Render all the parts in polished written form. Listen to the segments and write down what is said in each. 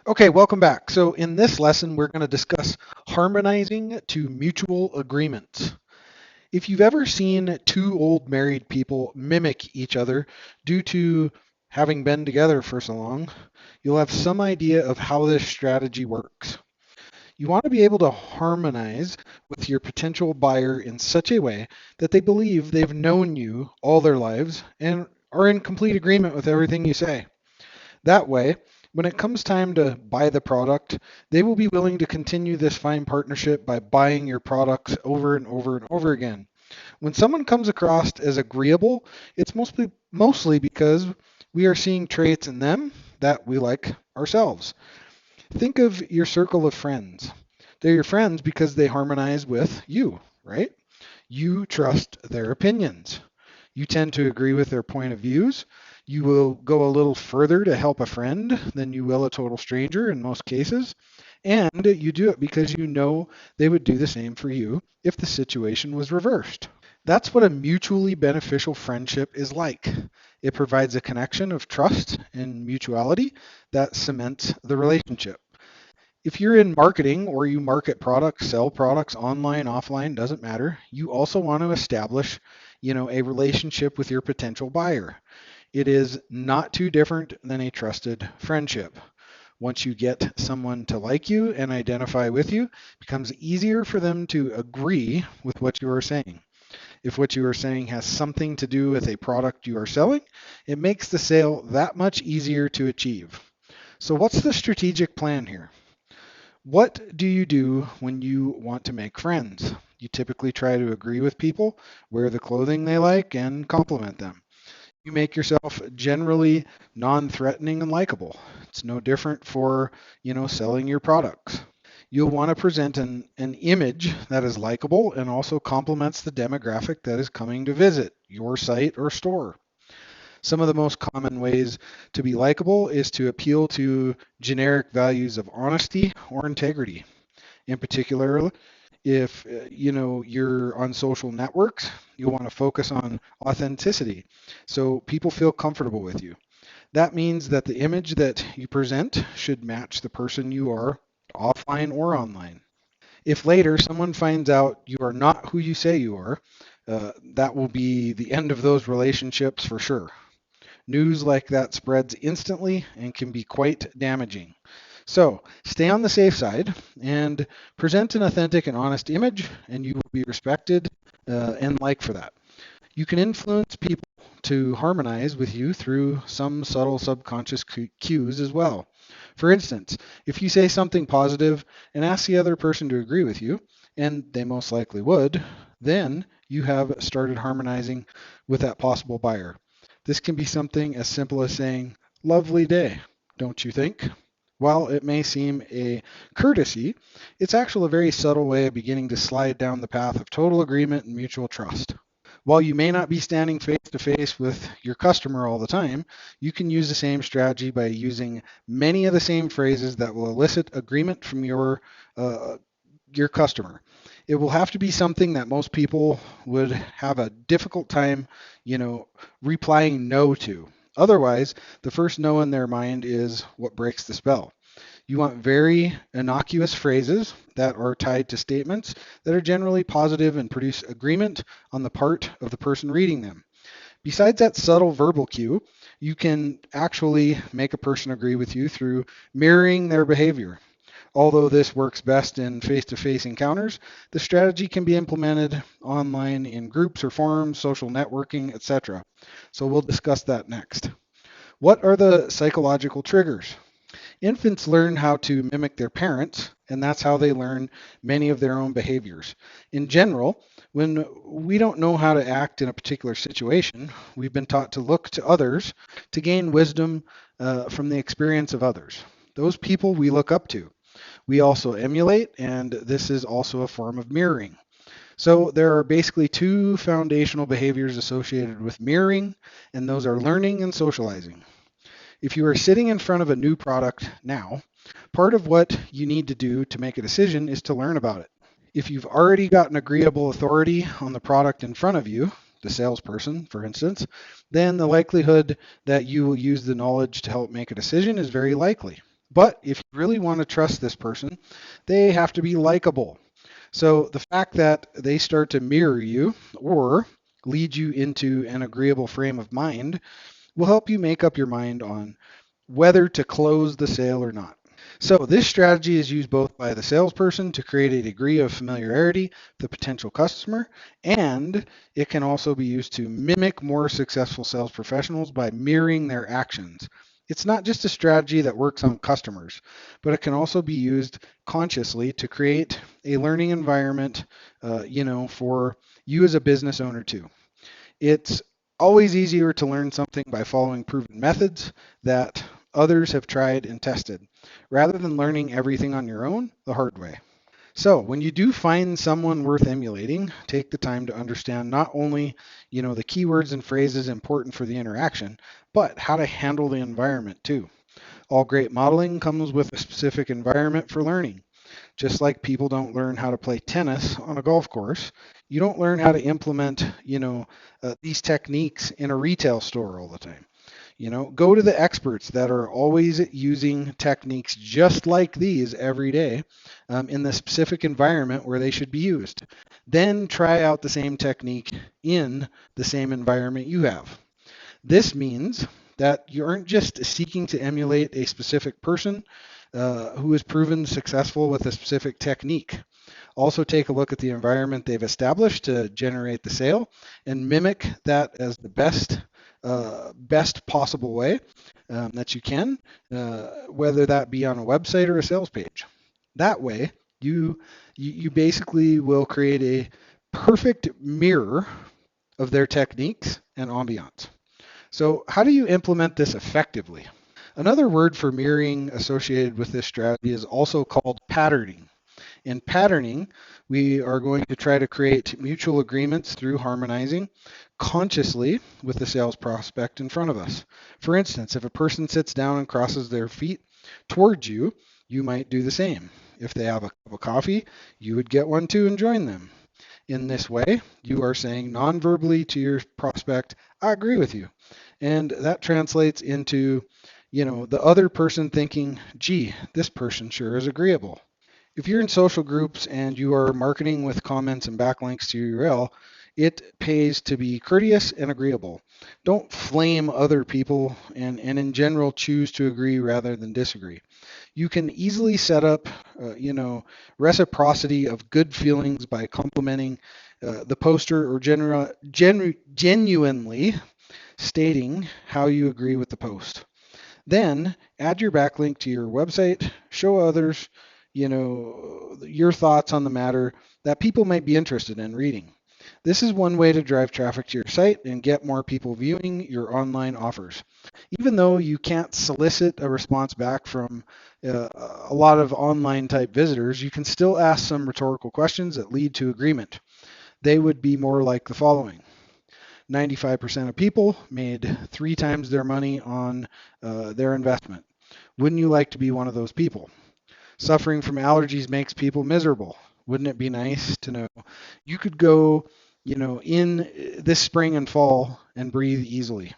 Okay, welcome back. So in this lesson, we're going to discuss harmonizing to mutual agreements. If you've ever seen two old married people mimic each other due to having been together for so long, you'll have some idea of how this strategy works. You want to be able to harmonize with your potential buyer in such a way that they believe they've known you all their lives and are in complete agreement with everything you say. That way, when it comes time to buy the product, they will be willing to continue this fine partnership by buying your products over and over and over again. When someone comes across as agreeable, it's mostly because we are seeing traits in them that we like ourselves. Think of your circle of friends. They're your friends because they harmonize with you, right? You trust their opinions. You tend to agree with their point of views. You will go a little further to help a friend than you will a total stranger in most cases. And you do it because you know they would do the same for you if the situation was reversed. That's what a mutually beneficial friendship is like. It provides a connection of trust and mutuality that cements the relationship. If you're in marketing or you market products, sell products online, offline, doesn't matter. You also want to establish, a relationship with your potential buyer. It is not too different than a trusted friendship. Once you get someone to like you and identify with you, it becomes easier for them to agree with what you are saying. If what you are saying has something to do with a product you are selling, it makes the sale that much easier to achieve. So what's the strategic plan here? What do you do when you want to make friends? You typically try to agree with people, wear the clothing they like, and compliment them. You make yourself generally non-threatening and likable. It's no different for, selling your products. You'll want to present an image that is likable and also complements the demographic that is coming to visit your site or store. Some of the most common ways to be likable is to appeal to generic values of honesty or integrity. In particular, if you're on social networks, you'll want to focus on authenticity so people feel comfortable with you. That means that the image that you present should match the person you are offline or online. If later someone finds out you are not who you say you are, that will be the end of those relationships for sure. News like that spreads instantly and can be quite damaging. So stay on the safe side and present an authentic and honest image, and you will be respected and liked for that. You can influence people to harmonize with you through some subtle subconscious cues as well. For instance, if you say something positive and ask the other person to agree with you, and they most likely would, then you have started harmonizing with that possible buyer. This can be something as simple as saying, "Lovely day, don't you think?" While it may seem a courtesy, it's actually a very subtle way of beginning to slide down the path of total agreement and mutual trust. While you may not be standing face to face with your customer all the time, you can use the same strategy by using many of the same phrases that will elicit agreement from your customer. It will have to be something that most people would have a difficult time, replying no to. Otherwise, the first no in their mind is what breaks the spell. You want very innocuous phrases that are tied to statements that are generally positive and produce agreement on the part of the person reading them. Besides that subtle verbal cue, you can actually make a person agree with you through mirroring their behavior. Although this works best in face-to-face encounters, the strategy can be implemented online in groups or forums, social networking, etc. So we'll discuss that next. What are the psychological triggers? Infants learn how to mimic their parents, and that's how they learn many of their own behaviors. In general, when we don't know how to act in a particular situation, we've been taught to look to others to gain wisdom from the experience of others. Those people we look up to. We also emulate, and this is also a form of mirroring. So there are basically two foundational behaviors associated with mirroring, and those are learning and socializing. If you are sitting in front of a new product now, part of what you need to do to make a decision is to learn about it. If you've already got an agreeable authority on the product in front of you, the salesperson, for instance, then the likelihood that you will use the knowledge to help make a decision is very likely. But if you really want to trust this person, they have to be likable. So the fact that they start to mirror you or lead you into an agreeable frame of mind will help you make up your mind on whether to close the sale or not. So this strategy is used both by the salesperson to create a degree of familiarity with the potential customer, and it can also be used to mimic more successful sales professionals by mirroring their actions. It's not just a strategy that works on customers, but it can also be used consciously to create a learning environment, for you as a business owner too. It's always easier to learn something by following proven methods that others have tried and tested, rather than learning everything on your own the hard way. So, when you do find someone worth emulating, take the time to understand not only, the keywords and phrases important for the interaction, but how to handle the environment too. All great modeling comes with a specific environment for learning. Just like people don't learn how to play tennis on a golf course, you don't learn how to implement, these techniques in a retail store all the time. Go to the experts that are always using techniques just like these every day in the specific environment where they should be used. Then try out the same technique in the same environment you have. This means that you aren't just seeking to emulate a specific person who has proven successful with a specific technique. Also, take a look at the environment they've established to generate the sale and mimic that as the best possible way that you can, whether that be on a website or a sales page. That way, you basically will create a perfect mirror of their techniques and ambiance. So, how do you implement this effectively? Another word for mirroring associated with this strategy is also called patterning. In patterning, we are going to try to create mutual agreements through harmonizing consciously with the sales prospect in front of us. For instance, if a person sits down and crosses their feet towards you, you might do the same. If they have a cup of coffee, you would get one too and join them. In this way, you are saying non-verbally to your prospect, I agree with you. And that translates into, the other person thinking, gee, this person sure is agreeable. If you're in social groups and you are marketing with comments and backlinks to your URL, it pays to be courteous and agreeable. Don't flame other people and in general choose to agree rather than disagree. You can easily set up, reciprocity of good feelings by complimenting the poster or genuinely stating how you agree with the post. Then add your backlink to your website, show others, your thoughts on the matter that people might be interested in reading. This is one way to drive traffic to your site and get more people viewing your online offers. Even though you can't solicit a response back from a lot of online type visitors, you can still ask some rhetorical questions that lead to agreement. They would be more like the following. 95% of people made 3 times their money on their investment. Wouldn't you like to be one of those people? Suffering from allergies makes people miserable. Wouldn't it be nice to know you could go, in this spring and fall and breathe easily?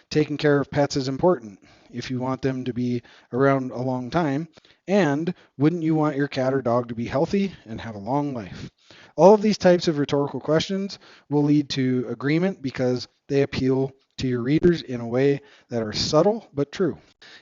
Taking care of pets is important if you want them to be around a long time. And wouldn't you want your cat or dog to be healthy and have a long life? All of these types of rhetorical questions will lead to agreement because they appeal to your readers in a way that are subtle but true.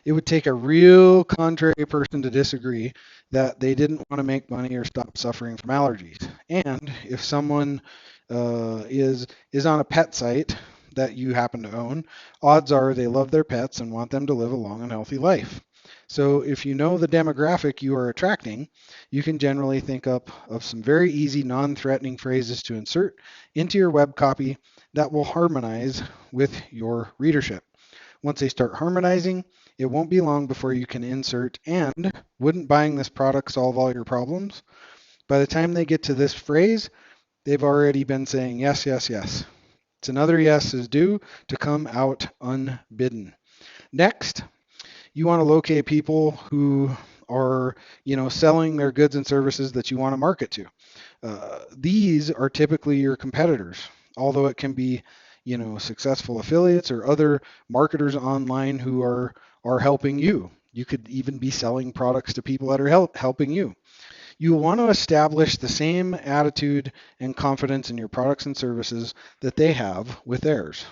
It would take a real contrary person to disagree that they didn't want to make money or stop suffering from allergies. And if someone is on a pet site that you happen to own, odds are they love their pets and want them to live a long and healthy life. So if you know the demographic you are attracting, you can generally think up of some very easy non-threatening phrases to insert into your web copy that will harmonize with your readership. Once they start harmonizing, it won't be long before you can insert and wouldn't buying this product solve all your problems? By the time they get to this phrase, they've already been saying yes, yes, yes. It's another yes is due to come out unbidden. Next, you want to locate people who are, selling their goods and services that you want to market to. These are typically your competitors, although it can be, successful affiliates or other marketers online who are helping you. You could even be selling products to people that are helping you. You want to establish the same attitude and confidence in your products and services that they have with theirs.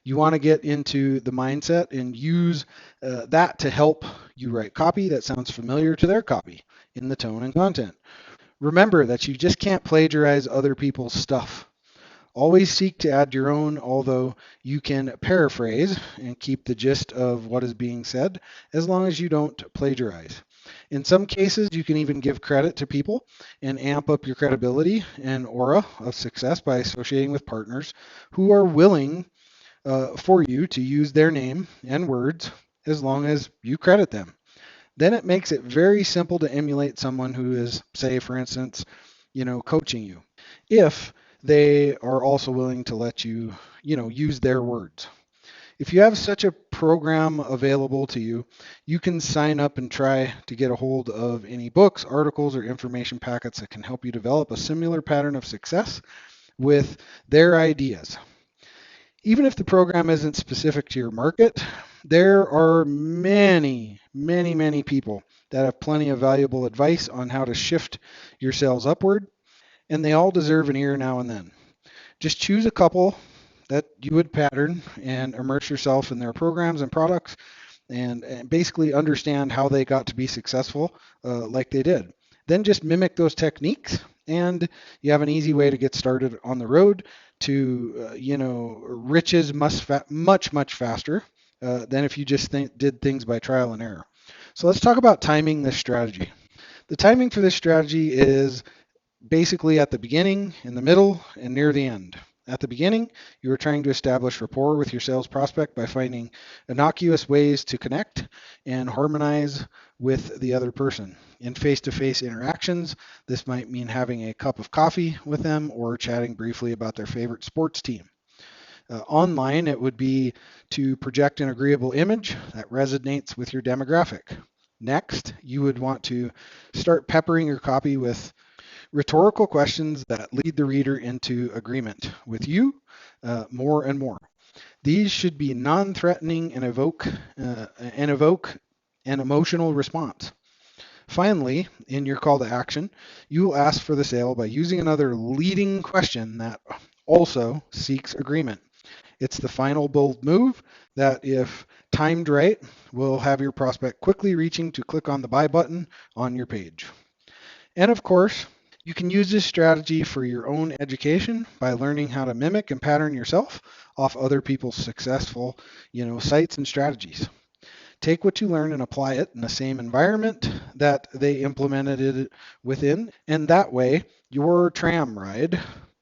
You want to get into the mindset and use that to help you write copy that sounds familiar to their copy in the tone and content. Remember that you just can't plagiarize other people's stuff. Always seek to add your own, although you can paraphrase and keep the gist of what is being said, as long as you don't plagiarize. In some cases, you can even give credit to people and amp up your credibility and aura of success by associating with partners who are willing for you to use their name and words as long as you credit them. Then it makes it very simple to emulate someone who is, say, for instance, coaching you, if they are also willing to let you, use their words. If you have such a program available to you, you can sign up and try to get a hold of any books, articles, or information packets that can help you develop a similar pattern of success with their ideas. Even if the program isn't specific to your market, there are many, many, many people that have plenty of valuable advice on how to shift your sales upward, and they all deserve an ear now and then. Just choose a couple that you would pattern and immerse yourself in their programs and products and basically understand how they got to be successful like they did. Then just mimic those techniques, and you have an easy way to get started on the road to, riches much, much faster than if you just did things by trial and error. So let's talk about timing this strategy. The timing for this strategy is basically at the beginning, in the middle, and near the end. At the beginning, you are trying to establish rapport with your sales prospect by finding innocuous ways to connect and harmonize with the other person. In face-to-face interactions, this might mean having a cup of coffee with them or chatting briefly about their favorite sports team. Online, it would be to project an agreeable image that resonates with your demographic. Next, you would want to start peppering your copy with rhetorical questions that lead the reader into agreement with you more and more. These should be non-threatening and evoke an emotional response. Finally, in your call to action, you will ask for the sale by using another leading question that also seeks agreement. It's the final bold move that, if timed right, will have your prospect quickly reaching to click on the buy button on your page. And of course, you can use this strategy for your own education by learning how to mimic and pattern yourself off other people's successful, sites and strategies. Take what you learn and apply it in the same environment that they implemented it within, and that way your tram ride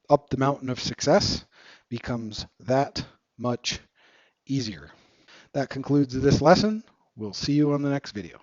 up the mountain of success becomes that much easier. That concludes this lesson. We'll see you on the next video.